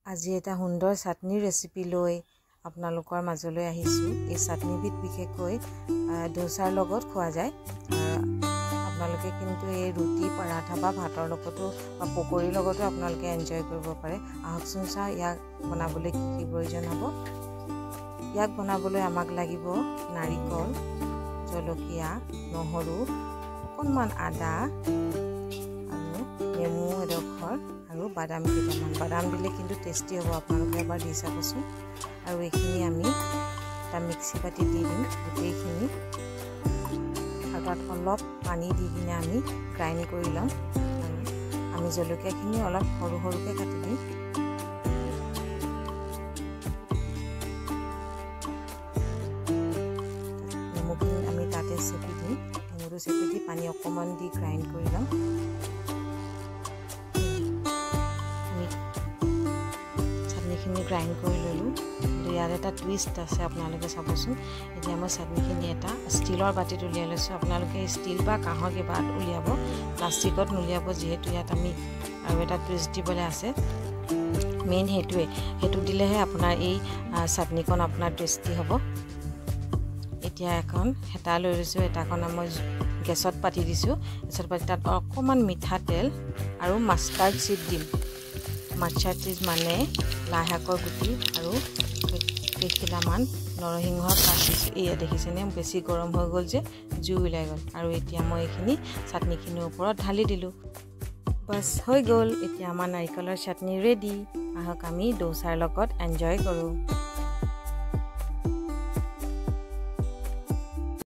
আজি এটা সুন্দৰ চাটনি ৰেচিপি লৈ আপোনালোকৰ মাজলৈ আহিছোঁ। এই চাটনিবিধ বিশেষকৈ ডোছাৰ লগত খোৱা যায়। আপোনালোকে কিন্তু এই ৰুটি পৰাঠা বা ভাতৰ লগতো বা পকৰীৰ লগতো আপোনালোকে এনজয় কৰিব পাৰে। আহকচোন চাওঁ ইয়াক বনাবলৈ কি কি প্ৰয়োজন হ'ব। ইয়াক বনাবলৈ আমাক লাগিব নাৰিকল, জলকীয়া, নহৰু, অকণমান আদা আৰু নেমু এডোখৰ আৰু বাদাম কেইটামান। বাদাম দিলে কিন্তু টেষ্টি হ'ব, আপোনালোকে এবাৰ দি চাবচোন। আৰু এইখিনি আমি এটা মিক্সি পাতি দি দিম গোটেইখিনি, আৰু তাত অলপ পানী দি কিনে আমি গ্ৰাইণ্ড কৰি ল'ম। আৰু আমি জলকীয়াখিনি অলপ সৰু সৰুকৈ কাটি দিম। নেমুখিনি আমি তাতে চেপি দিম। নেমুটো চেপি দি পানী অকণমান দি গ্ৰাইণ্ড কৰি ল'ম। চাটনিখিনি গ্ৰাইণ্ড কৰি ল'লোঁ। কিন্তু ইয়াত এটা টুইষ্ট আছে, আপোনালোকে চাবচোন। এতিয়া মই চাটনিখিনি এটা ষ্টীলৰ বাতিত উলিয়াই লৈছোঁ। আপোনালোকে ষ্টীল বা কাঁহৰ কিবা উলিয়াব, প্লাষ্টিকত নুলিয়াব, যিহেতু ইয়াত আমি আৰু এটা টুইষ্ট দিবলৈ আছে। মেইন সেইটোৱে, সেইটো দিলেহে আপোনাৰ এই চাটনিকণ আপোনাৰ টেষ্টি হ'ব। এতিয়া এখন হেতা লৈ লৈছোঁ। হেতাখন মই গেছত পাতি দিছোঁ। গেছত পাতি তাত অকণমান মিঠাতেল আৰু মাষ্টাৰ্ড চিড দিম। মাষ্টাৰ্ড চিড মানে লাই শাকৰ গুটি আৰু কেইখিলামান নৰসিংহৰ পাত দিছোঁ। এয়া দেখিছেনে, বেছি গৰম হৈ গ'ল যে জুই ওলাই গ'ল। আৰু এতিয়া মই এইখিনি চাটনিখিনিৰ ওপৰত ঢালি দিলোঁ। বাছ হৈ গ'ল। এতিয়া আমাৰ নাৰিকলৰ চাটনি ৰেডি। আহক আমি ডোছাৰ লগত এনজয় কৰোঁ।